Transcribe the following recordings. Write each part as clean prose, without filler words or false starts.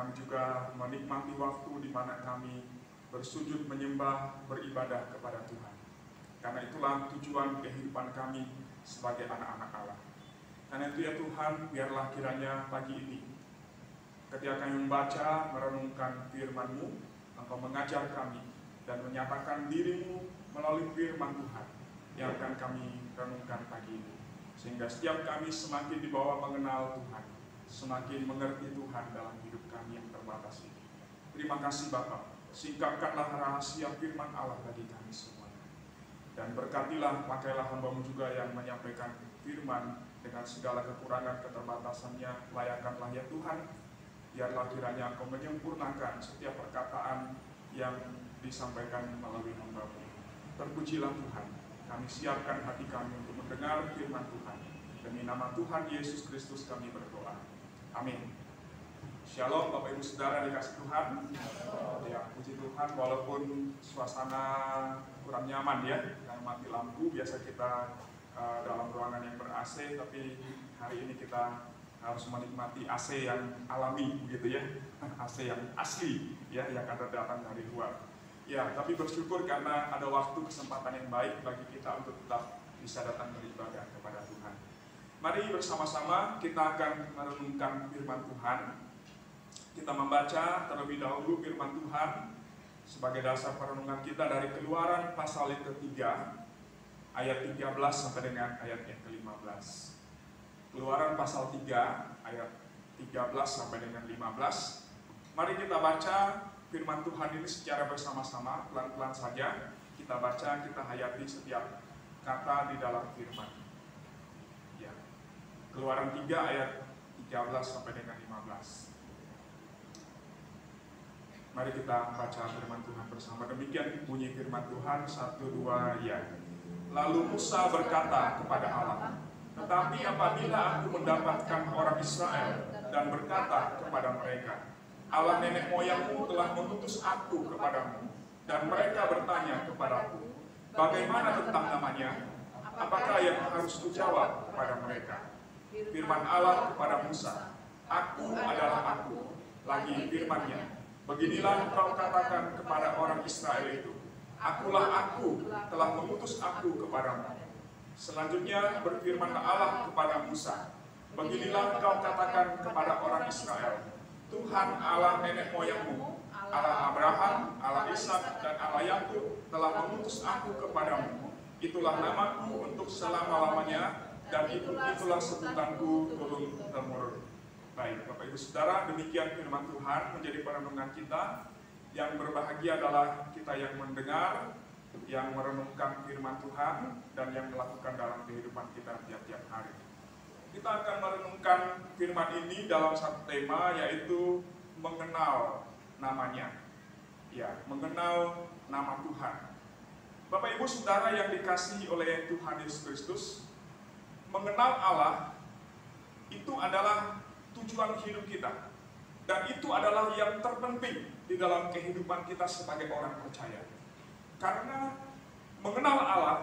kami juga menikmati waktu di mana kami bersujud menyembah, beribadah kepada Tuhan. Karena itulah tujuan kehidupan kami sebagai anak-anak Allah. Karena itu ya Tuhan, biarlah kiranya pagi ini ketika kami membaca, merenungkan firman-Mu, Engkau mengajar kami dan menyatakan diri-Mu melalui firman Tuhan yang akan kami renungkan pagi ini. Sehingga setiap kami semakin dibawa mengenal Tuhan, semakin mengerti Tuhan dalam hidup kami yang terbatas ini. Terima kasih Bapa, singkapkanlah rahasia firman Allah bagi kami semua. Dan berkatilah, pakailah hamba-Mu juga yang menyampaikan firman dengan segala kekurangan keterbatasannya, layakanlah ya Tuhan. Biarlah kiranya Engkau menyempurnakan setiap perkataan yang disampaikan melalui hamba-Mu. Terpujilah Tuhan, kami siapkan hati kami untuk mendengar firman Tuhan. Demi nama Tuhan Yesus Kristus kami berdoa. Amin. Shalom Bapak Ibu Saudara dikasih Tuhan. Ya, puji Tuhan walaupun suasana kurang nyaman ya, karena mati lampu. Biasa kita dalam ruangan yang ber-AC, tapi hari ini kita harus menikmati AC yang alami begitu ya, AC yang asli ya, yang akan datang dari luar. Ya, tapi bersyukur karena ada waktu kesempatan yang baik bagi kita untuk tetap bisa datang beribadah kepada Tuhan. Mari bersama-sama kita akan merenungkan firman Tuhan. Kita membaca terlebih dahulu firman Tuhan sebagai dasar perenungan kita dari Keluaran pasal yang ketiga, ayat 13 sampai dengan ayat yang ke-15. Keluaran pasal 3 ayat 13 sampai dengan 15. Mari kita baca firman Tuhan ini secara bersama-sama, pelan-pelan saja. Kita baca, kita hayati setiap kata di dalam firman. Ya. Keluaran 3 ayat 13 sampai dengan 15. Mari kita baca firman Tuhan bersama. Demikian bunyi firman Tuhan, 1, 2, ya. Lalu Musa berkata kepada Allah, tetapi apabila aku mendapatkan orang Israel dan berkata kepada mereka, Allah nenek moyangmu telah mengutus aku kepadamu, dan mereka bertanya kepadaku, bagaimana tentang namanya? Apakah yang harus kujawab kepada mereka? Firman Allah kepada Musa, aku adalah aku. Lagi firman-Nya, beginilah kau katakan kepada orang Israel itu, akulah aku, telah mengutus aku kepadamu. Selanjutnya berfirmanlah Allah kepada Musa, beginilah kau katakan kepada orang Israel, Tuhan Allah nenek moyangmu, Allah Abraham, Allah Ishak, dan Allah Yakub telah mengutus aku kepadamu. Itulah namaku untuk selama-lamanya, dan itulah sebutanku turun-temurun. Baik, Bapak Ibu Saudara, demikian firman Tuhan menjadi perenungan kita. Yang berbahagia adalah kita yang mendengar, yang merenungkan firman Tuhan, dan yang melakukan dalam kehidupan kita tiap-tiap hari. Kita akan merenungkan firman ini dalam satu tema, yaitu mengenal namanya. Ya, mengenal nama Tuhan. Bapak Ibu Saudara yang dikasihi oleh Tuhan Yesus Kristus, mengenal Allah itu adalah tujuan hidup kita. Dan itu adalah yang terpenting di dalam kehidupan kita sebagai orang percaya. Karena mengenal Allah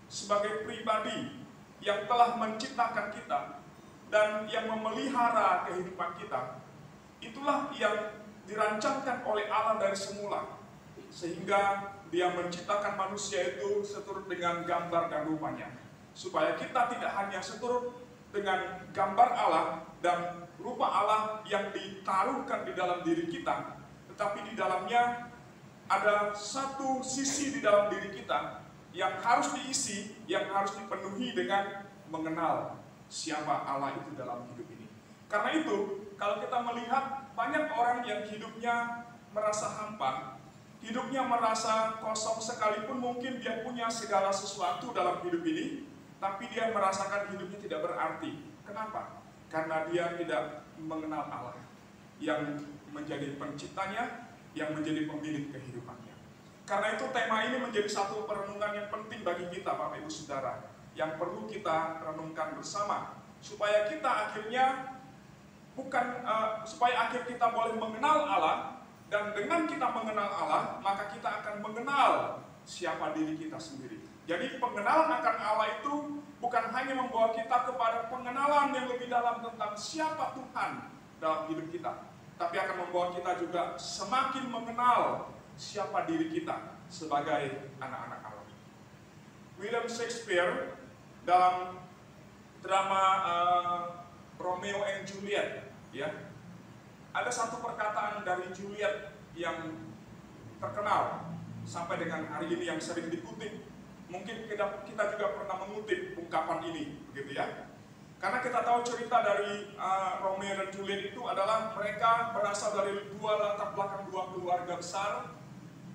sebagai pribadi yang telah menciptakan kita dan yang memelihara kehidupan kita, itulah yang dirancangkan oleh Allah dari semula, sehingga Dia menciptakan manusia itu seturut dengan gambar dan rupanya, supaya kita tidak hanya seturut dengan gambar Allah dan rupa Allah yang ditaruhkan di dalam diri kita, tetapi di dalamnya ada satu sisi di dalam diri kita yang harus diisi, yang harus dipenuhi dengan mengenal siapa Allah itu dalam hidup ini. Karena itu, kalau kita melihat banyak orang yang hidupnya merasa hampa, hidupnya merasa kosong, sekalipun mungkin dia punya segala sesuatu dalam hidup ini, tapi dia merasakan hidupnya tidak berarti. Kenapa? Karena dia tidak mengenal Allah yang menjadi penciptanya, yang menjadi pemilik kehidupannya. Karena itu tema ini menjadi satu perenungan yang penting bagi kita, Bapak Ibu Saudara, yang perlu kita renungkan bersama, supaya kita akhirnya supaya akhir kita boleh mengenal Allah, dan dengan kita mengenal Allah, maka kita akan mengenal siapa diri kita sendiri. Jadi pengenalan akan Allah itu bukan hanya membawa kita kepada pengenalan yang lebih dalam tentang siapa Tuhan dalam hidup kita, tapi akan membawa kita juga semakin mengenal siapa diri kita sebagai anak-anak Allah. William Shakespeare dalam drama Romeo and Juliet, ya, ada satu perkataan dari Juliet yang terkenal sampai dengan hari ini yang sering dikutip. Mungkin kita juga pernah mengutip ungkapan ini, begitu ya. Karena kita tahu cerita dari Romeo dan Juliet itu adalah mereka berasal dari dua latar belakang, dua keluarga besar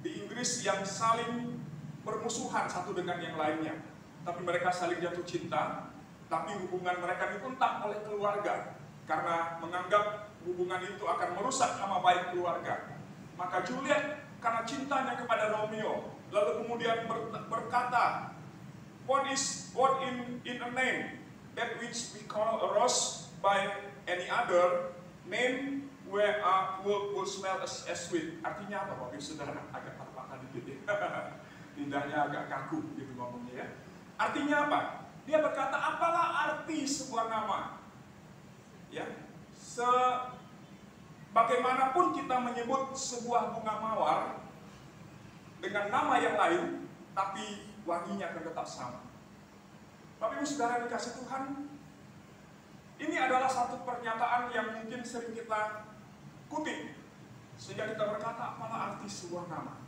di Inggris yang saling bermusuhan satu dengan yang lainnya. Tapi mereka saling jatuh cinta, tapi hubungan mereka dibentak oleh keluarga karena menganggap hubungan itu akan merusak nama baik keluarga. Maka Juliet karena cintanya kepada Romeo, lalu kemudian berkata, what in a name that which we call a rose by any other name will smell as sweet. Artinya apa, Bapak Ibu Saudara? Agak terpaksa dikit ya. Lidahnya agak kaku gitu ngomongnya ya. Artinya apa? Dia berkata, apalah arti sebuah nama? Ya, bagaimanapun kita menyebut sebuah bunga mawar dengan nama yang lain, tapi wanginya akan tetap sama. Tapi Ibu Saudara dikasih Tuhan, ini adalah satu pernyataan yang mungkin sering kita kutip, sehingga kita berkata, apalah arti sebuah nama?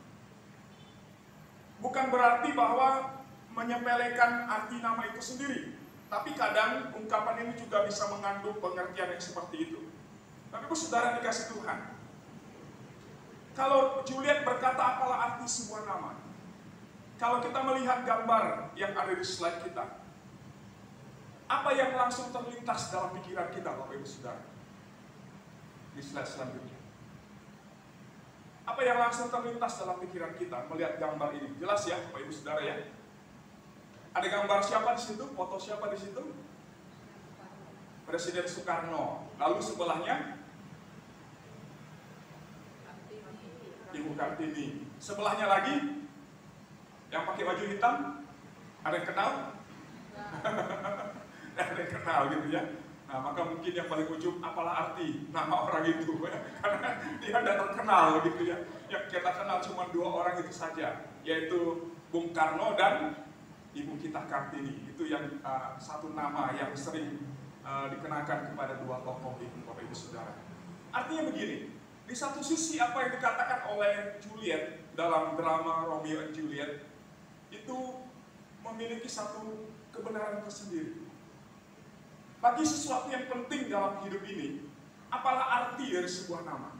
Bukan berarti bahwa menyepelekan arti nama itu sendiri, tapi kadang ungkapan ini juga bisa mengandung pengertian yang seperti itu. Tapi Ibu Saudara dikasih Tuhan, kalau Juliet berkata apalah arti sebuah nama, kalau kita melihat gambar yang ada di slide kita, apa yang langsung terlintas dalam pikiran kita, Bapak Ibu Saudara? Di slide selanjutnya. Apa yang langsung terlintas dalam pikiran kita melihat gambar ini? Jelas ya, Bapak Ibu Saudara ya. Ada gambar siapa di situ? Foto siapa di situ? Presiden Soekarno. Lalu sebelahnya Ibu Kartini. Sebelahnya lagi yang pakai baju hitam. Ada yang kenal? Ada yang kenal gitu ya. Nah, maka mungkin yang paling ujung, apalah arti nama orang itu ya? Karena dia tidak terkenal gitu ya. Yang kita kenal cuma dua orang itu saja, yaitu Bung Karno dan Ibu kita Kartini. Itu yang satu nama yang sering dikenakan kepada dua tokoh itu, Bapak Ibu Saudara. Artinya begini, di satu sisi apa yang dikatakan oleh Juliet dalam drama Romeo and Juliet itu memiliki satu kebenaran tersendiri. Bagi sesuatu yang penting dalam hidup ini, apalah arti dari sebuah nama?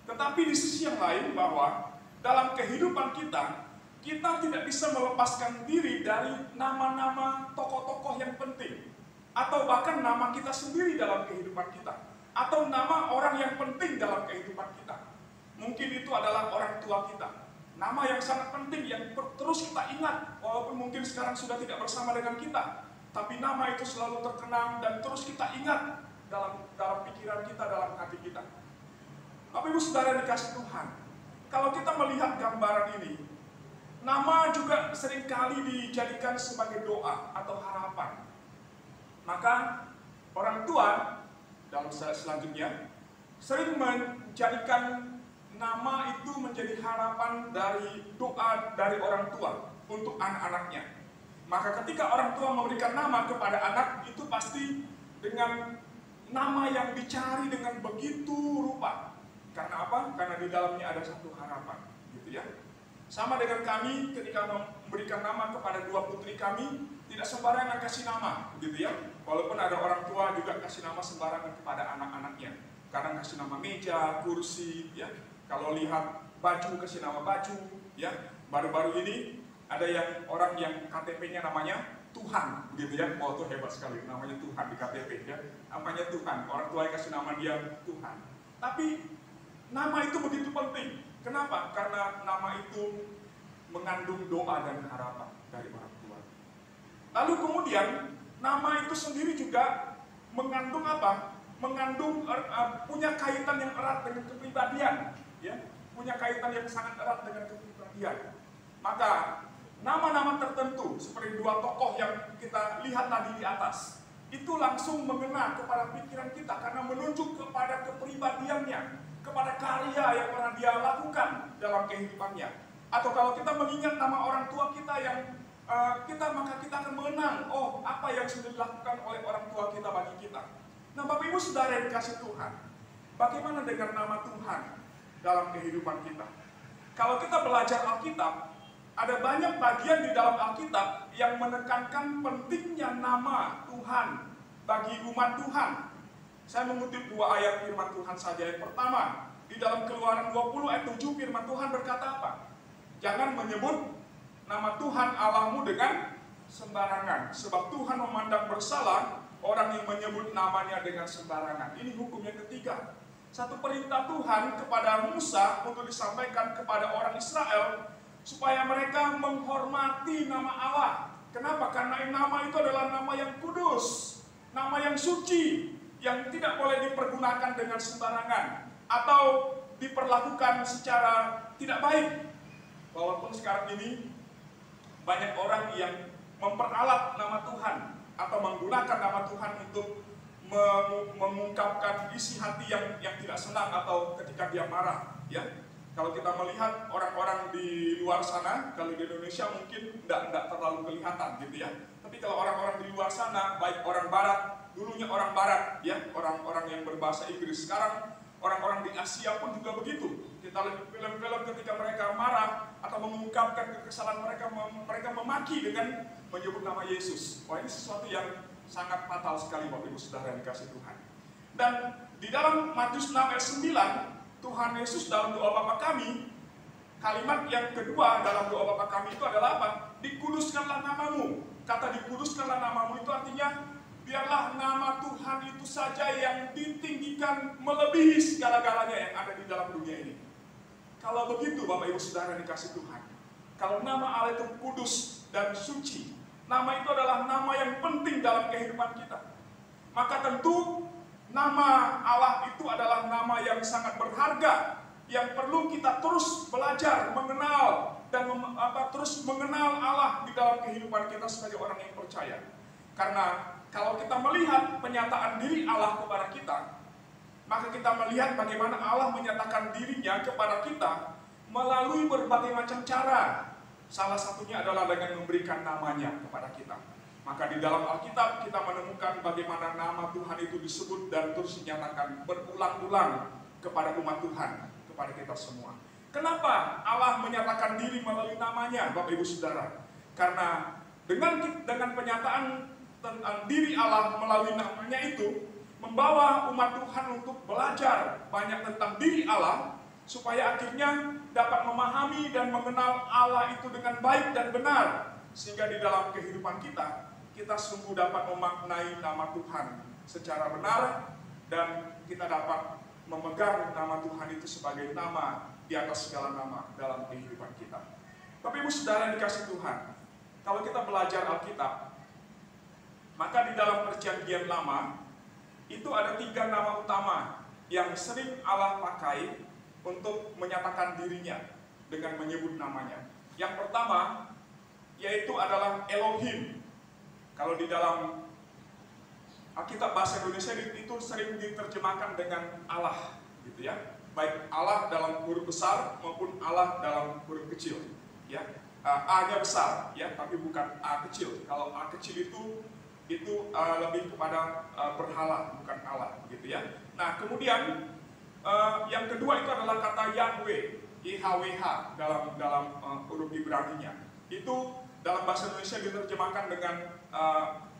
Tetapi di sisi yang lain bahwa dalam kehidupan kita tidak bisa melepaskan diri dari nama-nama tokoh-tokoh yang penting, atau bahkan nama kita sendiri dalam kehidupan kita, atau nama orang yang penting dalam kehidupan kita. Mungkin itu adalah orang tua kita, nama yang sangat penting yang terus kita ingat, walaupun mungkin sekarang sudah tidak bersama dengan kita, tapi nama itu selalu terkenang dan terus kita ingat dalam pikiran kita, dalam hati kita. Bapak Ibu Saudara dikasih Tuhan, kalau kita melihat gambaran ini, nama juga seringkali dijadikan sebagai doa atau harapan. Maka orang tua dalam selanjutnya sering menjadikan nama itu menjadi harapan dari doa dari orang tua untuk anak-anaknya. Maka ketika orang tua memberikan nama kepada anak, itu pasti dengan nama yang dicari dengan begitu rupa. Karena apa? Karena di dalamnya ada satu harapan, gitu ya. Sama dengan kami ketika memberikan nama kepada dua putri kami, tidak sembarangan kasih nama, gitu ya. Walaupun ada orang tua juga kasih nama sembarangan kepada anak-anaknya. Kadang kasih nama meja, kursi, ya. Kalau lihat baju, kasih nama baju, ya. Baru-baru ini ada yang orang yang KTP-nya namanya Tuhan, begitu ya. Oh, itu hebat sekali, namanya Tuhan di KTP ya. Namanya Tuhan, orang tua yang kasih nama dia Tuhan. Tapi nama itu begitu penting. Kenapa? Karena nama itu mengandung doa dan harapan dari orang tua. Lalu kemudian nama itu sendiri juga mengandung apa? Mengandung punya kaitan yang erat dengan kepribadian, ya. Punya kaitan yang sangat erat dengan kepribadian. Maka nama-nama tertentu seperti dua tokoh yang kita lihat tadi di atas, itu langsung mengena kepada pikiran kita karena menunjuk kepada kepribadiannya, kepada karya yang pernah dia lakukan dalam kehidupannya. Atau kalau kita mengingat nama orang tua kita yang maka kita akan mengenang, oh apa yang sudah dilakukan oleh orang tua kita bagi kita. Nah Bapak Ibu Saudara yang dikasih Tuhan, bagaimana dengan nama Tuhan dalam kehidupan kita? Kalau kita belajar Alkitab, ada banyak bagian di dalam Alkitab yang menekankan pentingnya nama Tuhan bagi umat Tuhan. Saya mengutip 2 ayat firman Tuhan saja. Yang pertama, di dalam Keluaran 20 ayat 7 firman Tuhan berkata apa? Jangan menyebut nama Tuhan Allahmu dengan sembarangan, sebab Tuhan memandang bersalah orang yang menyebut namanya dengan sembarangan. Ini hukum yang ketiga. Satu perintah Tuhan kepada Musa untuk disampaikan kepada orang Israel supaya mereka menghormati nama Allah. Kenapa? Karena nama itu adalah nama yang kudus, nama yang suci, yang tidak boleh dipergunakan dengan sembarangan atau diperlakukan secara tidak baik. Walaupun sekarang ini banyak orang yang memperalat nama Tuhan atau menggunakan nama Tuhan untuk mengungkapkan isi hati yang tidak senang atau ketika dia marah, ya. Kalau kita melihat orang-orang di luar sana, kalau di Indonesia mungkin tidak terlalu kelihatan gitu ya. Tapi kalau orang-orang di luar sana, baik orang barat, dulunya orang barat, ya, orang-orang yang berbahasa Inggris, sekarang orang-orang di Asia pun juga begitu. Kita lihat film-film ketika mereka marah atau mengungkapkan kekesalan mereka, mereka memaki dengan menyebut nama Yesus. Wah, ini sesuatu yang sangat fatal sekali Bapak Ibu Saudara yang dikasih Tuhan. Dan di dalam Matius 6 ayat 9, Tuhan Yesus dalam doa Bapa kami, kalimat yang kedua dalam doa Bapa kami itu adalah apa? Dikuduskanlah namamu. Kata dikuduskanlah namamu itu artinya biarlah nama Tuhan itu saja yang ditinggikan melebihi segala-galanya yang ada di dalam dunia ini. Kalau begitu Bapak Ibu Saudara dikasih Tuhan, kalau nama Allah itu kudus dan suci, nama itu adalah nama yang penting dalam kehidupan kita, maka tentu nama Allah itu adalah nama yang sangat berharga, yang perlu kita terus belajar, mengenal, dan terus mengenal Allah di dalam kehidupan kita sebagai orang yang percaya. Karena kalau kita melihat penyataan diri Allah kepada kita, maka kita melihat bagaimana Allah menyatakan dirinya kepada kita melalui berbagai macam cara. Salah satunya adalah dengan memberikan namanya kepada kita. Maka di dalam Alkitab kita menemukan bagaimana nama Tuhan itu disebut dan terus dinyatakan berulang-ulang kepada umat Tuhan, kepada kita semua. Kenapa Allah menyatakan diri melalui namanya, Bapak Ibu Saudara? Karena dengan penyataan tentang diri Allah melalui namanya itu membawa umat Tuhan untuk belajar banyak tentang diri Allah supaya akhirnya dapat memahami dan mengenal Allah itu dengan baik dan benar, sehingga di dalam kehidupan kita sungguh dapat memaknai nama Tuhan secara benar dan kita dapat memegang nama Tuhan itu sebagai nama di atas segala nama dalam kehidupan kita. Bapak Ibu Saudara yang dikasih Tuhan, kalau kita belajar Alkitab, maka di dalam Perjanjian Lama itu ada 3 nama utama yang sering Allah pakai untuk menyatakan dirinya dengan menyebut namanya. Yang pertama yaitu adalah Elohim. Kalau di dalam Alkitab bahasa Indonesia itu sering diterjemahkan dengan Allah, gitu ya. Baik Allah dalam huruf besar maupun Allah dalam huruf kecil, ya. A-nya besar, ya, tapi bukan A kecil. Kalau A kecil itu lebih kepada berhala, bukan Allah, begitu ya. Nah, kemudian yang kedua itu adalah kata Yahweh, YHWH dalam huruf Ibrani-nya. Itu dalam bahasa Indonesia diterjemahkan dengan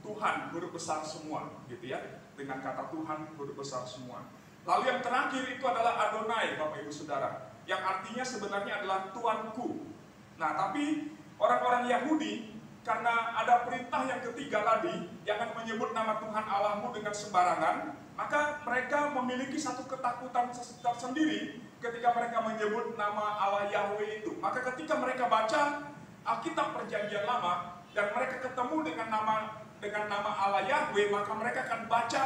Tuhan, huruf besar semua, gitu ya. Dengan kata Tuhan, huruf besar semua. Lalu yang terakhir itu adalah Adonai, Bapak Ibu Saudara, yang artinya sebenarnya adalah Tuanku. Nah, tapi orang-orang Yahudi, karena ada perintah yang ketiga tadi, jangan menyebut nama Tuhan Allahmu dengan sembarangan, maka mereka memiliki satu ketakutan tersendiri ketika mereka menyebut nama Allah Yahweh itu. Maka ketika mereka baca Alkitab Perjanjian Lama dan mereka ketemu dengan nama Allah Yahweh, maka mereka akan baca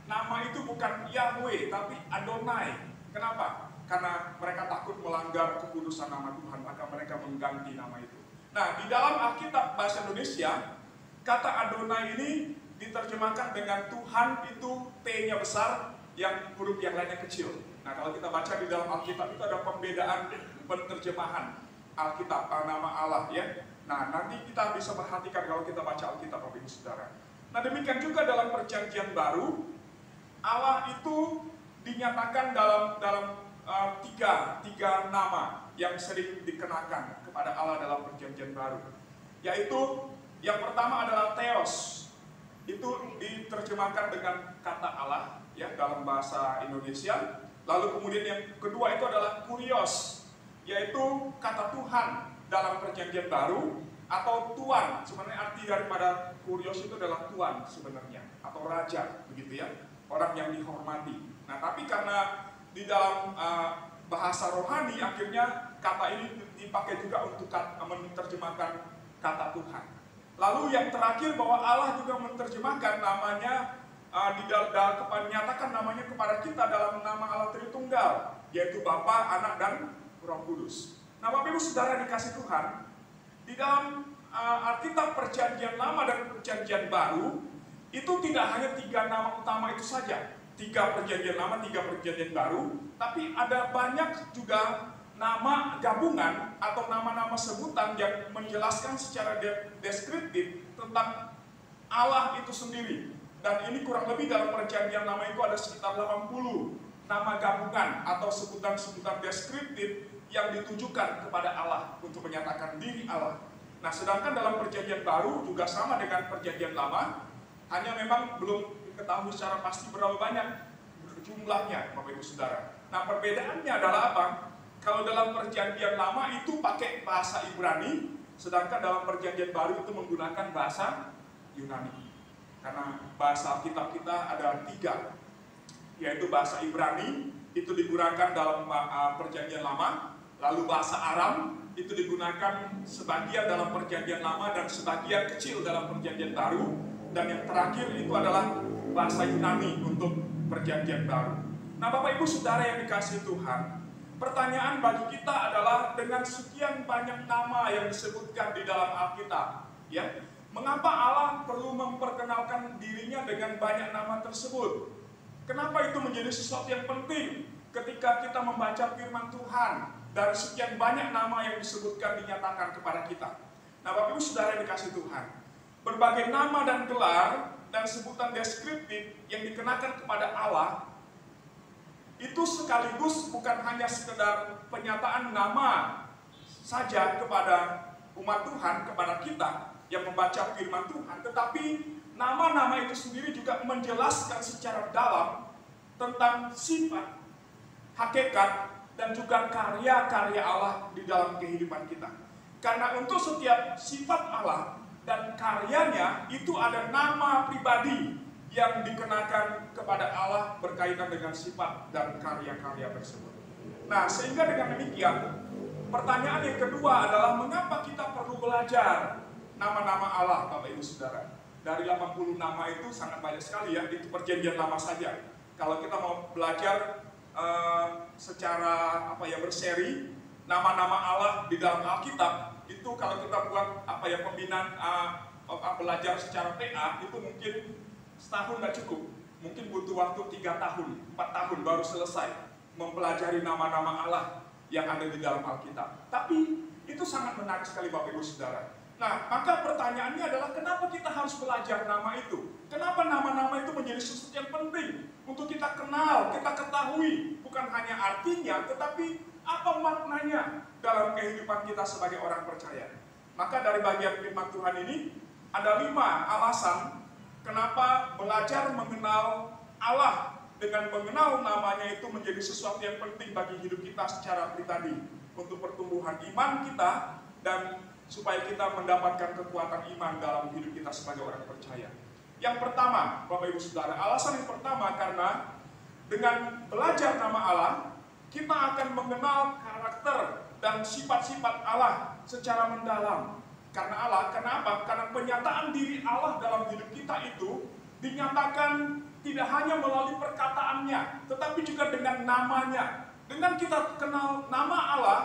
nama itu bukan Yahweh tapi Adonai. Kenapa? Karena mereka takut melanggar kekudusan nama Tuhan, maka mereka mengganti nama itu. Nah, di dalam Alkitab bahasa Indonesia, kata Adonai ini diterjemahkan dengan Tuhan itu T-nya besar, yang huruf yang lainnya kecil. Nah, kalau kita baca di dalam Alkitab itu ada pembedaan penerjemahan Alkitab, nama Allah ya. Nah, nanti kita bisa perhatikan kalau kita baca Alkitab, Bapak Ibu Saudara. Nah, demikian juga dalam Perjanjian Baru, Allah itu dinyatakan dalam tiga nama yang sering dikenakan kepada Allah dalam Perjanjian Baru. Yaitu yang pertama adalah Theos. Itu diterjemahkan dengan kata Allah ya dalam bahasa Indonesia. Lalu kemudian yang kedua itu adalah Kurios, yaitu kata Tuhan dalam Perjanjian Baru atau Tuan. Sebenarnya arti daripada Kurios itu adalah Tuan sebenarnya, atau Raja begitu ya, orang yang dihormati. Nah, tapi karena di dalam bahasa rohani akhirnya kata ini dipakai juga untuk menerjemahkan kata Tuhan. Lalu yang terakhir bahwa Allah juga menerjemahkan namanya menyatakan namanya kepada kita dalam nama Allah Tritunggal, yaitu Bapa, Anak, dan Roh Kudus. Nah, Bapak Ibu Saudara dikasih Tuhan, di dalam Alkitab Perjanjian Lama dan Perjanjian Baru itu tidak hanya tiga nama utama itu saja, tiga Perjanjian Lama, tiga Perjanjian Baru, tapi ada banyak juga nama gabungan atau nama-nama sebutan yang menjelaskan secara deskriptif tentang Allah itu sendiri. Dan ini kurang lebih dalam Perjanjian Lama itu ada sekitar 80 nama gabungan atau sebutan-sebutan deskriptif yang ditujukan kepada Allah untuk menyatakan diri Allah. Nah, sedangkan dalam Perjanjian Baru juga sama dengan Perjanjian Lama, hanya memang belum diketahui secara pasti berapa banyak jumlahnya, Bapak Ibu Saudara. Nah, perbedaannya adalah apa? Kalau dalam Perjanjian Lama itu pakai bahasa Ibrani, sedangkan dalam Perjanjian Baru itu menggunakan bahasa Yunani. Karena bahasa Alkitab kita ada tiga, yaitu bahasa Ibrani itu digunakan dalam Perjanjian Lama, lalu bahasa Aram itu digunakan sebagian dalam Perjanjian Lama dan sebagian kecil dalam Perjanjian Baru, dan yang terakhir itu adalah bahasa Yunani untuk Perjanjian Baru. Nah, Bapak Ibu Saudara yang dikasihi Tuhan, pertanyaan bagi kita adalah dengan sekian banyak nama yang disebutkan di dalam Alkitab, ya, mengapa Allah perlu memperkenalkan dirinya dengan banyak nama tersebut? Kenapa itu menjadi sesuatu yang penting ketika kita membaca firman Tuhan dari sekian banyak nama yang disebutkan dinyatakan kepada kita? Nah, Bapak Ibu Saudara yang dikasihi Tuhan, berbagai nama dan gelar dan sebutan deskriptif yang dikenakan kepada Allah itu sekaligus bukan hanya sekedar penyataan nama saja kepada umat Tuhan, kepada kita yang membaca firman Tuhan, tetapi nama-nama itu sendiri juga menjelaskan secara dalam tentang sifat, hakikat, dan juga karya-karya Allah di dalam kehidupan kita. Karena untuk setiap sifat Allah dan karyanya itu ada nama pribadi yang dikenakan kepada Allah berkaitan dengan sifat dan karya-karya tersebut. Nah, sehingga dengan demikian, pertanyaan yang kedua adalah mengapa kita perlu belajar nama-nama Allah, Bapak Ibu Saudara? Dari 80 nama itu sangat banyak sekali ya, itu Perjanjian Lama saja. Kalau kita mau belajar secara berseri nama-nama Allah di dalam Alkitab, itu kalau kita buat pembinaan belajar secara PA itu mungkin setahun nggak cukup, mungkin butuh waktu 3 tahun, 4 tahun baru selesai mempelajari nama-nama Allah yang ada di dalam Alkitab. Tapi itu sangat menarik sekali Bapak Ibu Saudara. Nah, maka pertanyaannya adalah kenapa kita harus belajar nama itu? Kenapa nama-nama itu menjadi sesuatu yang penting untuk kita kenal, kita ketahui, bukan hanya artinya, tetapi apa maknanya dalam kehidupan kita sebagai orang percaya. Maka dari bagian firman Tuhan ini ada 5 alasan kenapa belajar mengenal Allah dengan mengenal namanya itu menjadi sesuatu yang penting bagi hidup kita secara pribadi, untuk pertumbuhan iman kita dan supaya kita mendapatkan kekuatan iman dalam hidup kita sebagai orang percaya. Yang pertama, Bapak Ibu Saudara, alasan yang pertama karena dengan belajar nama Allah, kita akan mengenal karakter dan sifat-sifat Allah secara mendalam. Karena Allah, kenapa? Karena penyataan diri Allah dalam hidup kita itu dinyatakan tidak hanya melalui perkataannya, tetapi juga dengan namanya. Dengan kita kenal nama Allah,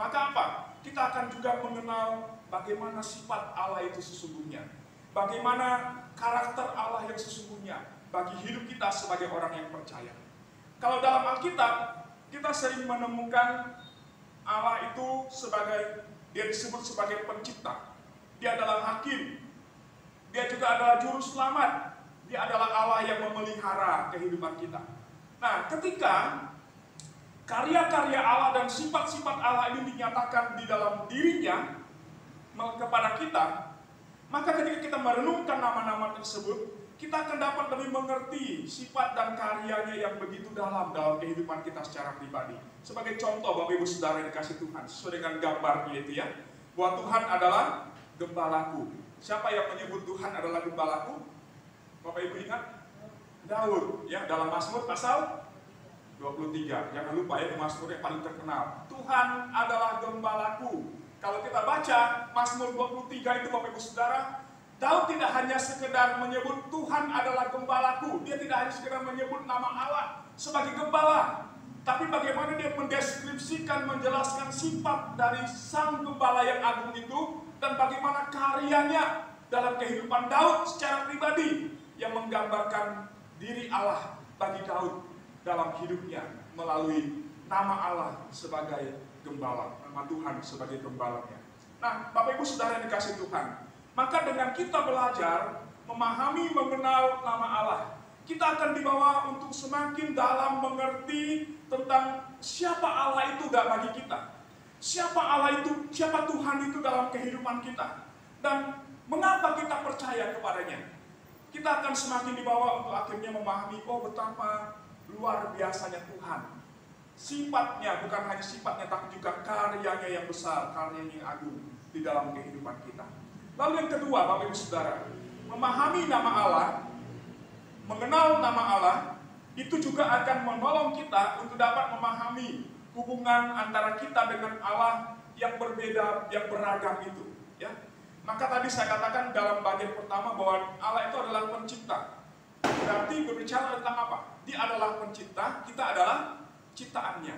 maka apa? Kita akan juga mengenal bagaimana sifat Allah itu sesungguhnya. bagaimana karakter Allah yang sesungguhnya bagi hidup kita sebagai orang yang percaya. Kalau dalam Alkitab, kita sering menemukan Allah itu dia disebut sebagai pencipta. Dia adalah hakim. Dia juga adalah juru selamat. Dia adalah Allah yang memelihara kehidupan kita. Nah, ketika karya-karya Allah dan sifat-sifat Allah ini dinyatakan di dalam dirinya kepada kita, maka ketika kita merenungkan nama-nama tersebut, kita akan dapat lebih mengerti sifat dan karyanya yang begitu dalam kehidupan kita secara pribadi. Sebagai contoh, Bapak Ibu Saudara yang dikasih Tuhan, sesuai dengan gambarnya itu ya, bahwa Tuhan adalah gembalaku. Siapa yang menyebut Tuhan adalah gembalaku? Bapak Ibu ingat? Daud, ya, dalam Mazmur pasal 23. Jangan lupa ya, Mazmur yang paling terkenal. Tuhan adalah gembalaku. Kalau kita baca Mazmur 23 itu, Bapak Ibu Saudara, Daud tidak hanya sekedar menyebut Tuhan adalah gembalaku. Dia tidak hanya sekedar menyebut nama Allah sebagai gembala. Tapi bagaimana dia mendeskripsikan, menjelaskan sifat dari sang gembala yang agung itu, dan bagaimana karyanya dalam kehidupan Daud secara pribadi yang menggambarkan diri Allah bagi Daud dalam hidupnya melalui nama Allah sebagai gembala, nama Tuhan sebagai gembalanya. Nah, Bapak Ibu Saudara yang dikasih Tuhan, maka dengan kita belajar, memahami, mengenal nama Allah, kita akan dibawa untuk semakin dalam mengerti tentang siapa Allah itu bagi kita. Siapa Allah itu, siapa Tuhan itu dalam kehidupan kita. Dan mengapa kita percaya kepadanya. Kita akan semakin dibawa untuk akhirnya memahami, oh betapa luar biasanya Tuhan. Sifatnya, bukan hanya sifatnya, tapi juga karyanya yang besar, karyanya yang agung di dalam kehidupan kita. Lalu yang kedua, Bapak Ibu Saudara, memahami nama Allah, mengenal nama Allah, itu juga akan menolong kita untuk dapat memahami hubungan antara kita dengan Allah yang berbeda, yang beragam itu. Ya. Maka tadi saya katakan dalam bagian pertama bahwa Allah itu adalah pencipta. Berarti berbicara tentang apa? Dia adalah pencipta, kita adalah ciptaannya.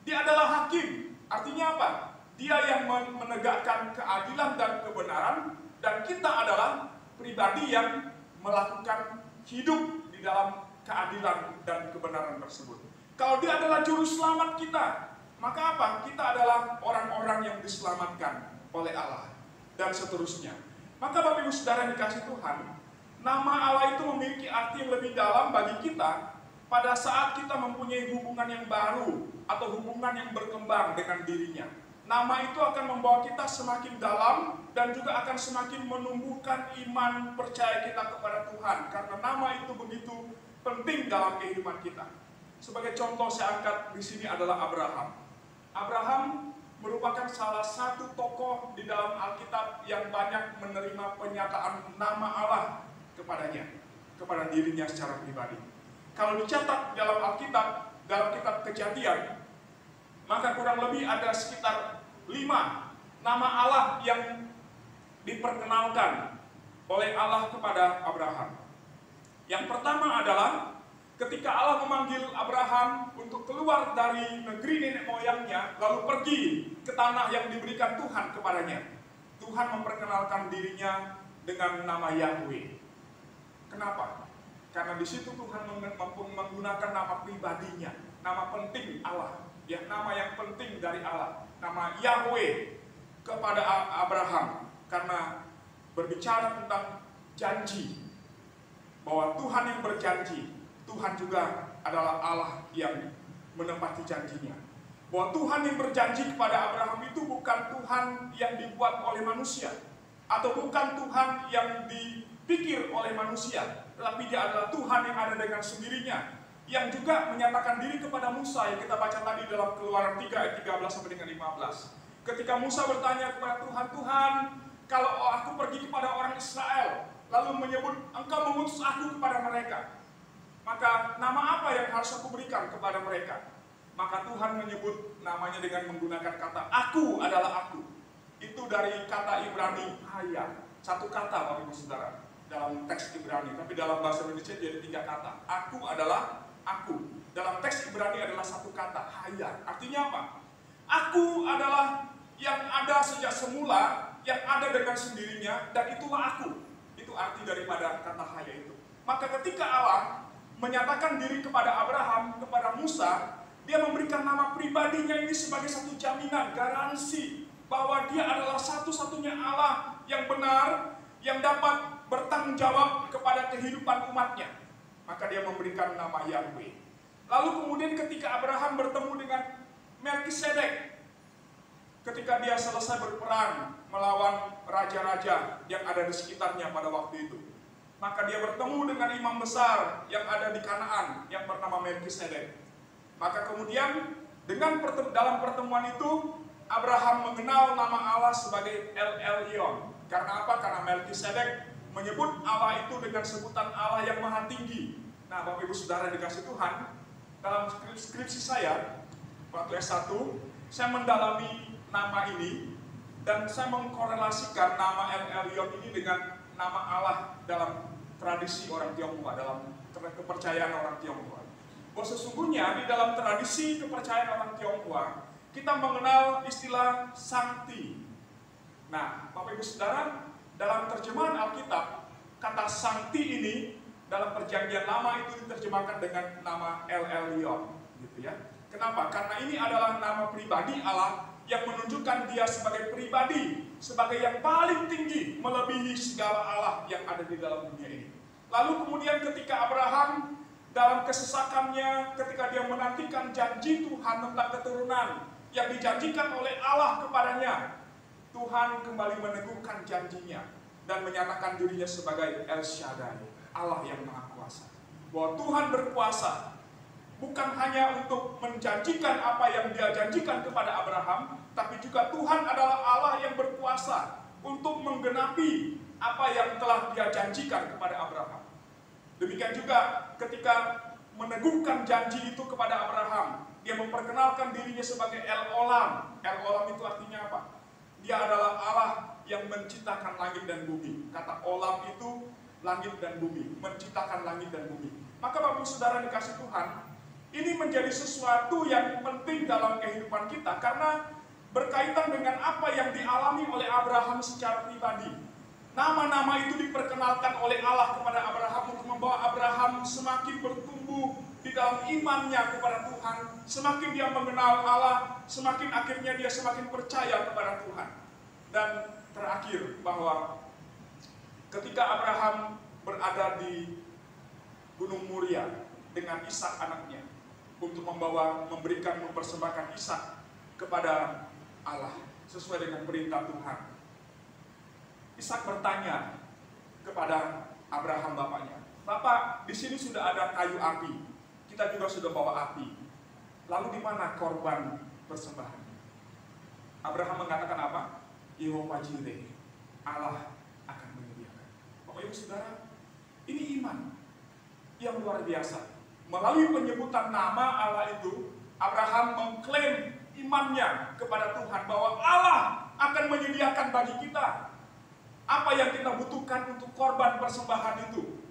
Dia adalah hakim. Artinya apa? Dia yang menegakkan keadilan dan kebenaran, dan kita adalah pribadi yang melakukan hidup di dalam keadilan dan kebenaran tersebut. Kalau dia adalah juru selamat kita, maka apa? Kita adalah orang-orang yang diselamatkan oleh Allah, dan seterusnya. Maka Bapak Ibu Saudara yang dikasih Tuhan, nama Allah itu memiliki arti yang lebih dalam bagi kita pada saat kita mempunyai hubungan yang baru atau hubungan yang berkembang dengan dirinya. Nama itu akan membawa kita semakin dalam dan juga akan semakin menumbuhkan iman percaya kita kepada Tuhan, karena nama itu begitu penting dalam kehidupan kita. Sebagai contoh saya angkat di sini adalah Abraham. Abraham merupakan salah satu tokoh di dalam Alkitab yang banyak menerima penyataan nama Allah kepadanya, kepada dirinya secara pribadi. Kalau dicatat dalam Alkitab, dalam kitab Kejadian, maka kurang lebih ada sekitar 5 nama Allah yang diperkenalkan oleh Allah kepada Abraham. Yang pertama adalah ketika Allah memanggil Abraham untuk keluar dari negeri nenek moyangnya, lalu pergi ke tanah yang diberikan Tuhan kepadanya. Tuhan memperkenalkan dirinya dengan nama Yahweh. Kenapa? Karena di situ Tuhan menggunakan nama pribadinya, nama penting Allah, ya, nama yang penting dari Allah, nama Yahweh kepada Abraham, karena berbicara tentang janji, bahwa Tuhan yang berjanji, Tuhan juga adalah Allah yang menepati janjinya. Bahwa Tuhan yang berjanji kepada Abraham itu bukan Tuhan yang dibuat oleh manusia, atau bukan Tuhan yang dipikir oleh manusia, tetapi dia adalah Tuhan yang ada dengan sendirinya, yang juga menyatakan diri kepada Musa yang kita baca tadi dalam Keluaran 3 ayat 13 sampai dengan 15. Ketika Musa bertanya kepada Tuhan, Tuhan, kalau aku pergi kepada orang Israel, lalu menyebut engkau mengutus aku kepada mereka, maka nama apa yang harus aku berikan kepada mereka? Maka Tuhan menyebut namanya dengan menggunakan kata aku adalah aku. Itu dari kata Ibrani haya, satu kata Bapak Ibu Saudara dalam teks Ibrani, tapi dalam bahasa Indonesia jadi 3 kata. Aku adalah aku. Dalam teks Ibrani adalah satu kata, haya. Artinya apa? Aku adalah yang ada sejak semula, yang ada dengan sendirinya, dan itulah aku. Itu arti daripada kata haya itu. Maka ketika Allah menyatakan diri kepada Abraham, kepada Musa, dia memberikan nama pribadinya ini sebagai satu jaminan, garansi bahwa dia adalah satu-satunya Allah yang benar, yang dapat bertanggung jawab kepada kehidupan umatnya. Maka dia memberikan nama Yahweh. Lalu kemudian ketika Abraham bertemu dengan Melkisedek, ketika dia selesai berperang melawan raja-raja yang ada di sekitarnya pada waktu itu, maka dia bertemu dengan imam besar yang ada di Kanaan yang bernama Melkisedek. Maka kemudian dalam pertemuan itu Abraham mengenal nama Allah sebagai El Elyon. Karena apa? Karena Melkisedek menyebut Allah itu dengan sebutan Allah yang maha tinggi. Nah, Bapak Ibu Saudara dikasih Tuhan, dalam skripsi saya waktu S1, saya mendalami nama ini dan saya mengkorelasikan nama El Elyon ini dengan nama Allah dalam tradisi orang Tionghoa, dalam kepercayaan orang Tionghoa. Bahwa sesungguhnya di dalam tradisi kepercayaan orang Tionghoa, kita mengenal istilah Sangti. Nah, Bapak Ibu Saudara, dalam terjemahan Alkitab, kata Sangti ini dalam Perjanjian Lama itu diterjemahkan dengan nama El Elyon, gitu ya. Kenapa? Karena ini adalah nama pribadi Allah yang menunjukkan dia sebagai pribadi, sebagai yang paling tinggi, melebihi segala Allah yang ada di dalam dunia ini. Lalu kemudian ketika Abraham dalam kesesakannya, ketika dia menantikan janji Tuhan tentang keturunan yang dijanjikan oleh Allah kepadanya, Tuhan kembali meneguhkan janjinya dan menyatakan dirinya sebagai El Shaddai, Allah yang Maha Kuasa. Bahwa Tuhan berkuasa bukan hanya untuk menjanjikan apa yang dia janjikan kepada Abraham, tapi juga Tuhan adalah Allah yang berkuasa untuk menggenapi apa yang telah dia janjikan kepada Abraham. Demikian juga ketika meneguhkan janji itu kepada Abraham, dia memperkenalkan dirinya sebagai El Olam. El Olam itu artinya apa? Dia adalah Allah yang menciptakan langit dan bumi. Kata Olam itu langit dan bumi, menciptakan langit dan bumi. Maka Bapak Saudara dikasih Tuhan, ini menjadi sesuatu yang penting dalam kehidupan kita karena berkaitan dengan apa yang dialami oleh Abraham secara pribadi. Nama-nama itu diperkenalkan oleh Allah kepada Abraham untuk membawa Abraham semakin bertumbuh di dalam imannya kepada Tuhan. Semakin dia mengenal Allah, semakin akhirnya dia semakin percaya kepada Tuhan. Dan terakhir bahwa ketika Abraham berada di Gunung Moria dengan Ishak anaknya untuk mempersembahkan Ishak kepada Allah sesuai dengan perintah Tuhan, Ishak bertanya kepada Abraham bapaknya, "Bapak, di sini sudah ada kayu api, kita juga sudah bawa api. Lalu di mana korban persembahan?" Abraham mengatakan apa? Yehova Jireh, Allah akan menyediakan. Bapak Ibu Saudara, ini iman yang luar biasa. Melalui penyebutan nama Allah itu, Abraham mengklaim imannya kepada Tuhan bahwa Allah akan menyediakan bagi kita apa yang kita butuhkan untuk korban persembahan itu.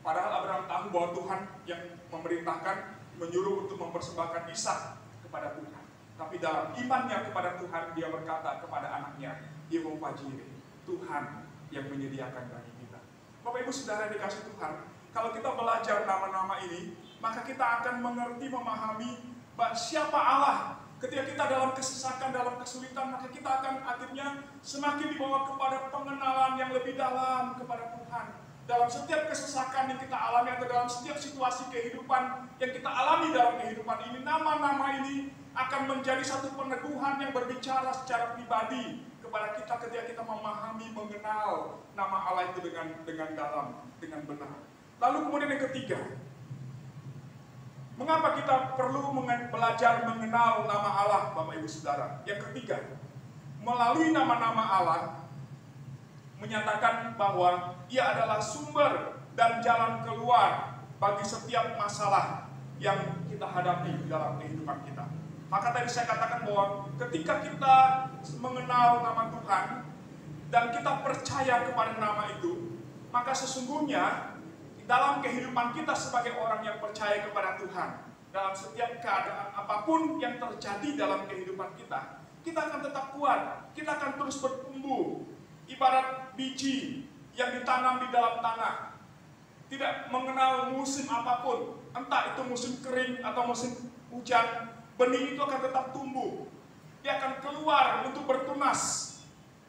Padahal Abraham tahu bahwa Tuhan yang memerintahkan, menyuruh untuk mempersembahkan Ishak kepada Tuhan. Tapi dalam imannya kepada Tuhan, dia berkata kepada anaknya, Yehova Jireh, Tuhan yang menyediakan bagi kita. Bapak Ibu Saudara dikasih Tuhan, kalau kita belajar nama-nama ini, maka kita akan mengerti, memahami bahwa siapa Allah. Ketika kita dalam kesesakan, dalam kesulitan, maka kita akan akhirnya semakin dibawa kepada pengenalan yang lebih dalam kepada Tuhan. Dalam setiap kesesakan yang kita alami atau dalam setiap situasi kehidupan yang kita alami dalam kehidupan ini, nama-nama ini akan menjadi satu peneguhan yang berbicara secara pribadi kepada kita ketika kita memahami, mengenal nama Allah itu dengan dalam, dengan benar. Lalu kemudian yang ketiga, mengapa kita perlu belajar mengenal nama Allah, Bapak Ibu Saudara? Yang ketiga, melalui nama-nama Allah menyatakan bahwa Ia adalah sumber dan jalan keluar bagi setiap masalah yang kita hadapi dalam kehidupan kita. Maka tadi saya katakan bahwa ketika kita mengenal nama Tuhan dan kita percaya kepada nama itu, maka sesungguhnya dalam kehidupan kita sebagai orang yang percaya kepada Tuhan, dalam setiap keadaan apapun yang terjadi dalam kehidupan kita akan tetap kuat, kita akan terus bertumbuh. Ibarat biji yang ditanam di dalam tanah. Tidak mengenal musim apapun, entah itu musim kering atau musim hujan, benih itu akan tetap tumbuh. Dia akan keluar untuk bertunas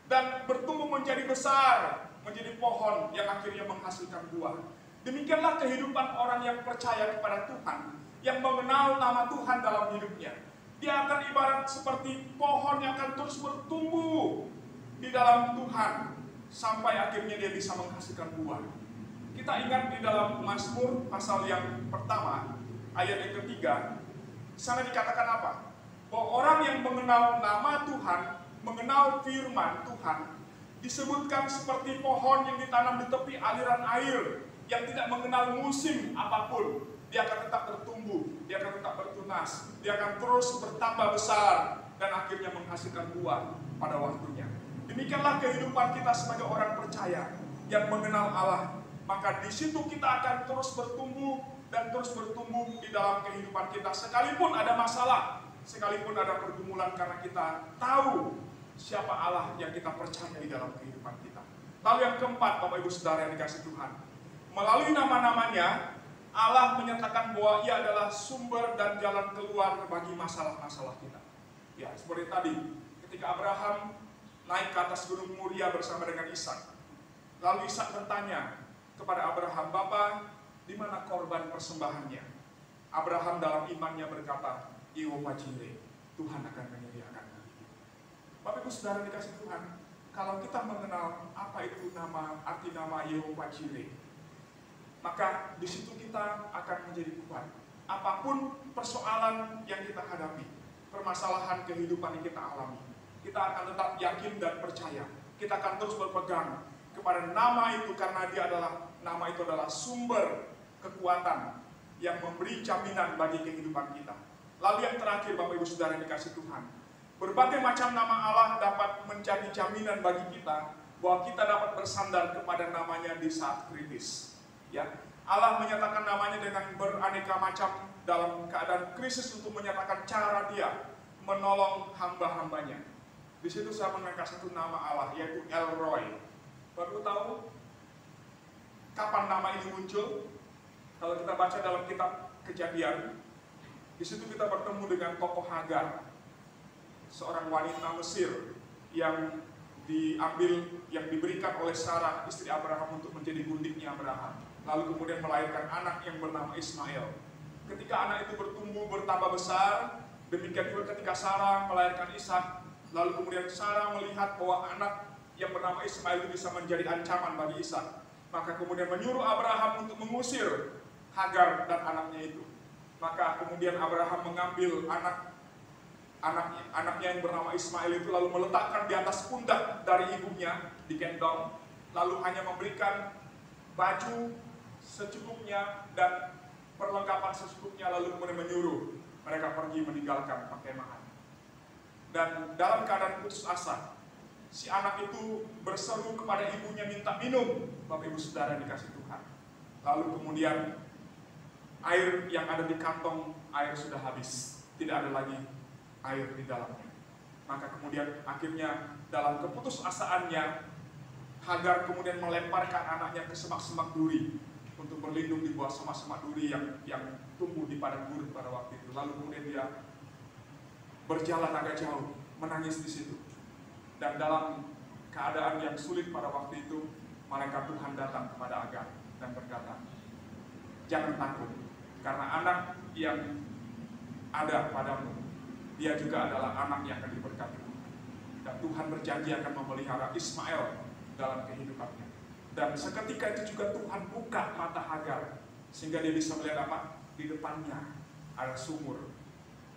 dan bertumbuh menjadi besar, menjadi pohon yang akhirnya menghasilkan buah. Demikianlah kehidupan orang yang percaya kepada Tuhan, yang mengenal nama Tuhan dalam hidupnya. Dia akan ibarat seperti pohon yang akan terus bertumbuh di dalam Tuhan, sampai akhirnya dia bisa menghasilkan buah. Kita ingat di dalam Mazmur pasal yang pertama, ayat yang ketiga, di sana dikatakan apa? Bahwa orang yang mengenal nama Tuhan, mengenal firman Tuhan, disebutkan seperti pohon yang ditanam di tepi aliran air, yang tidak mengenal musim apapun. Dia akan tetap bertumbuh, dia akan tetap bertunas, dia akan terus bertambah besar, dan akhirnya menghasilkan buah pada waktunya. Demikianlah kehidupan kita sebagai orang percaya yang mengenal Allah. Maka di situ kita akan terus bertumbuh dan terus bertumbuh di dalam kehidupan kita. Sekalipun ada masalah, sekalipun ada pergumulan, karena kita tahu siapa Allah yang kita percaya di dalam kehidupan kita. Lalu yang keempat, Bapak Ibu Saudara yang dikasih Tuhan, melalui nama-namanya Allah menyatakan bahwa Ia adalah sumber dan jalan keluar bagi masalah-masalah kita. Ya, seperti tadi ketika Abraham naik ke atas gunung Moria bersama dengan Ishak. Lalu Ishak bertanya kepada Abraham, "Bapa, di mana korban persembahannya?" Abraham dalam imannya berkata, "Yehova Jireh, Tuhan akan menyediakan." Bapak Ibu Saudara dikasih Tuhan, kalau kita mengenal apa itu arti nama Yehova Jireh, maka di situ kita akan menjadi kuat. Apapun persoalan yang kita hadapi, permasalahan kehidupan yang kita alami, kita akan tetap yakin dan percaya. Kita akan terus berpegang kepada nama itu, karena nama itu adalah sumber kekuatan yang memberi jaminan bagi kehidupan kita. Lalu yang terakhir, Bapak Ibu Saudara yang dikasih Tuhan, berbagai macam nama Allah dapat menjadi jaminan bagi kita bahwa kita dapat bersandar kepada namanya di saat kritis. Ya, Allah menyatakan namanya dengan beraneka macam dalam keadaan krisis untuk menyatakan cara Dia menolong hamba-hambanya. Di situ saya mengangkat satu nama Allah, yaitu El Roi. Baru tahu kapan nama ini muncul? Kalau kita baca dalam kitab Kejadian, di situ kita bertemu dengan tokoh Hagar, seorang wanita Mesir yang diberikan oleh Sarah, istri Abraham, untuk menjadi gundiknya Abraham. Lalu kemudian melahirkan anak yang bernama Ismail. Ketika anak itu bertumbuh bertambah besar, demikian juga ketika Sarah melahirkan Ishak. Lalu kemudian Sarah melihat bahwa anak yang bernama Ismail itu bisa menjadi ancaman bagi Ishak. Maka kemudian menyuruh Abraham untuk mengusir Hagar dan anaknya itu. Maka kemudian Abraham mengambil anaknya yang bernama Ismail itu, lalu meletakkan di atas pundak dari ibunya, digendong, lalu hanya memberikan baju secukupnya dan perlengkapan secukupnya, lalu kemudian menyuruh mereka pergi meninggalkan perkemahan. Dan dalam keadaan putus asa, si anak itu berseru kepada ibunya minta minum. Bapak Ibu Saudara dikasih Tuhan. Lalu kemudian air yang ada di kantong air sudah habis, tidak ada lagi air di dalamnya. Maka kemudian akhirnya dalam keputusasaannya, Hagar kemudian melemparkan anaknya ke semak-semak duri untuk berlindung di bawah semak-semak duri yang tumbuh di padang gurun pada waktu itu. Lalu kemudian dia berjalan agak jauh, menangis di situ. Dan dalam keadaan yang sulit pada waktu itu, malaikat Tuhan datang kepada Hagar dan berkata, "Jangan takut, karena anak yang ada padamu, dia juga adalah anak yang akan diberkati. Dan Tuhan berjanji akan memelihara Ismail dalam kehidupannya." Dan seketika itu juga Tuhan buka mata Hagar, sehingga dia bisa melihat apa? Di depannya ada sumur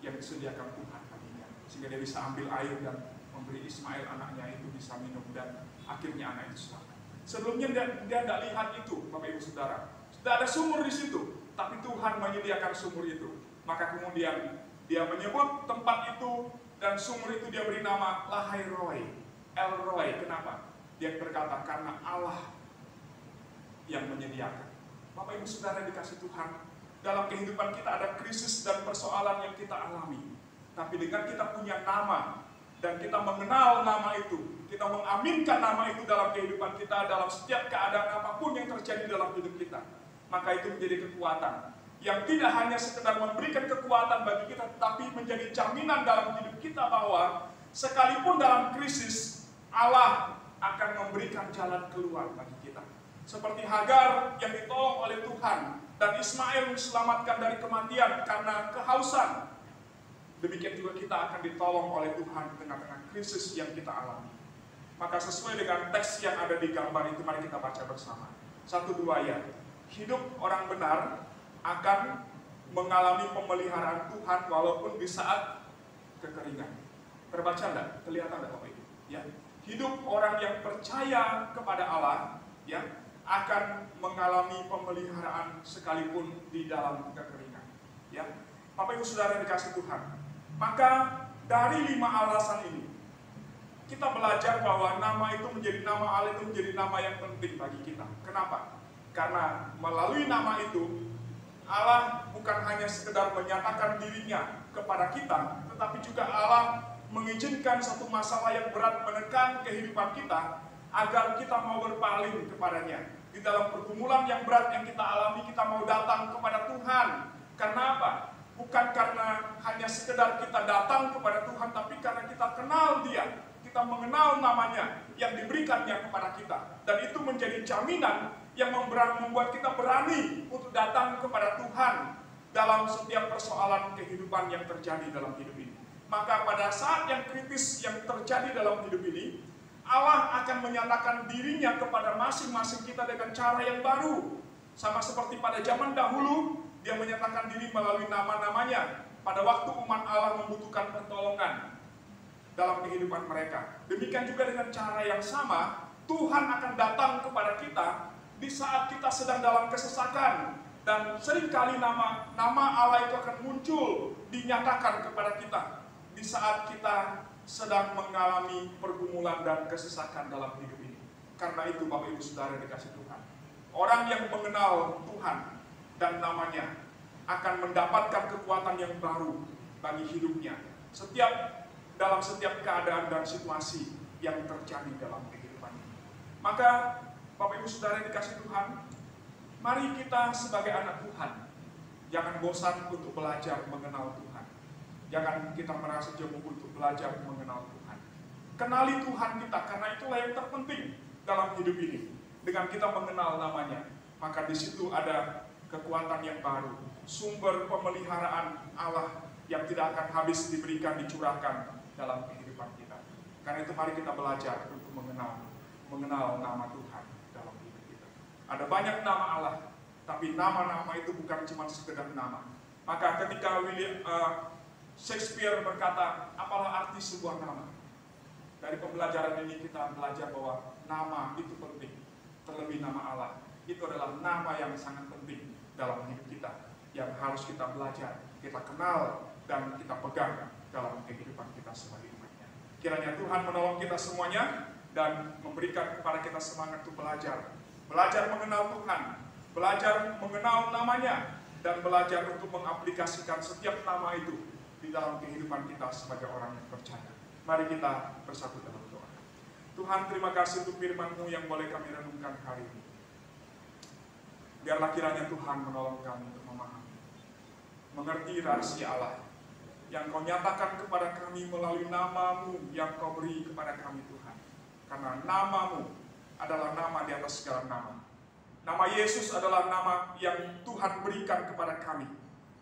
yang disediakan Tuhan baginya, sehingga dia bisa ambil air dan memberi Ismail anaknya itu bisa minum, dan akhirnya anak itu selamat. Sebelumnya dia tidak lihat itu, Bapak Ibu Saudara. Tidak ada sumur di situ, tapi Tuhan menyediakan sumur itu. Maka kemudian dia menyebut tempat itu dan sumur itu dia beri nama Lahai Roi, El Roi. Kenapa? Dia berkata, karena Allah yang menyediakan. Bapak Ibu Saudara dikasih Tuhan, dalam kehidupan kita ada krisis dan persoalan yang kita alami. Tapi dengan kita punya nama dan kita mengenal nama itu, kita mengaminkan nama itu dalam kehidupan kita, dalam setiap keadaan apapun yang terjadi dalam hidup kita, maka itu menjadi kekuatan yang tidak hanya sekedar memberikan kekuatan bagi kita, tetapi menjadi jaminan dalam hidup kita bahwa sekalipun dalam krisis, Allah akan memberikan jalan keluar bagi kita. Seperti Hagar yang ditolong oleh Tuhan, dan Ismail diselamatkan dari kematian karena kehausan. Demikian juga kita akan ditolong oleh Tuhan di tengah-tengah krisis yang kita alami. Maka sesuai dengan teks yang ada di gambar itu, mari kita baca bersama. 1, 2 ayat. Hidup orang benar akan mengalami pemeliharaan Tuhan walaupun di saat kekeringan. Terbaca enggak? Kelihatan enggak Bapak Ibu? Ya. Hidup orang yang percaya kepada Allah, ya, akan mengalami pemeliharaan sekalipun di dalam kekeringan. Ya. Bapak Ibu Saudara dikasih Tuhan. Maka dari 5 alasan ini, kita belajar bahwa nama itu menjadi nama Allah itu menjadi nama yang penting bagi kita. Kenapa? Karena melalui nama itu, Allah bukan hanya sekedar menyatakan dirinya kepada kita, tetapi juga Allah mengizinkan satu masalah yang berat menekan kehidupan kita, agar kita mau berpaling kepadanya. Di dalam pergumulan yang berat yang kita alami, kita mau datang kepada Tuhan. Karena apa? Bukan karena hanya sekedar kita datang kepada Tuhan, tapi karena kita kenal Dia, kita mengenal namanya yang diberikannya kepada kita. Dan itu menjadi jaminan yang membuat kita berani untuk datang kepada Tuhan dalam setiap persoalan kehidupan yang terjadi dalam hidup ini. Maka pada saat yang kritis yang terjadi dalam hidup ini, Allah akan menyatakan dirinya kepada masing-masing kita dengan cara yang baru. Sama seperti pada zaman dahulu, Dia menyatakan diri melalui nama-namanya. Pada waktu umat Allah membutuhkan pertolongan dalam kehidupan mereka. Demikian juga dengan cara yang sama, Tuhan akan datang kepada kita di saat kita sedang dalam kesesakan. Dan seringkali nama Allah itu akan muncul, dinyatakan kepada kita di saat kita sedang mengalami pergumulan dan kesesakan dalam hidup ini. Karena itu Bapak Ibu Saudara dikasih Tuhan, orang yang mengenal Tuhan dan namanya akan mendapatkan kekuatan yang baru bagi hidupnya dalam setiap keadaan dan situasi yang terjadi dalam kehidupan ini. Maka Bapak Ibu Saudara dikasih Tuhan, mari kita sebagai anak Tuhan jangan bosan untuk belajar mengenal Tuhan. Jangan kita merasa jenuh untuk belajar mengenal Tuhan. Kenali Tuhan kita, karena itulah yang terpenting dalam hidup ini. Dengan kita mengenal namanya, maka di situ ada kekuatan yang baru, sumber pemeliharaan Allah yang tidak akan habis diberikan, dicurahkan dalam kehidupan kita. Karena itu mari kita belajar untuk mengenal nama Tuhan dalam hidup kita. Ada banyak nama Allah, tapi nama-nama itu bukan cuma sekedar nama. Maka ketika Shakespeare berkata, apalah arti sebuah nama? Dari pembelajaran ini kita belajar bahwa nama itu penting. Terlebih nama Allah, itu adalah nama yang sangat penting dalam hidup kita, yang harus kita belajar, kita kenal, dan kita pegang dalam kehidupan kita sebagai umatnya. Kiranya Tuhan menolong kita semuanya dan memberikan kepada kita semangat untuk belajar mengenal Tuhan, belajar mengenal namanya, dan belajar untuk mengaplikasikan setiap nama itu di dalam kehidupan kita sebagai orang yang percaya. Mari kita bersatu dalam doa. Tuhan, terima kasih untuk firman-Mu yang boleh kami renungkan hari ini. Biarlah kiranya Tuhan menolong kami untuk memahami, mengerti rahasia Allah yang Kau nyatakan kepada kami melalui nama-Mu yang Kau beri kepada kami Tuhan. Karena nama-Mu adalah nama di atas segala nama. Nama Yesus adalah nama yang Tuhan berikan kepada kami,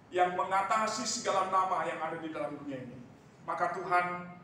yang mengatasi segala nama yang ada di dalam dunia ini. Maka Tuhan,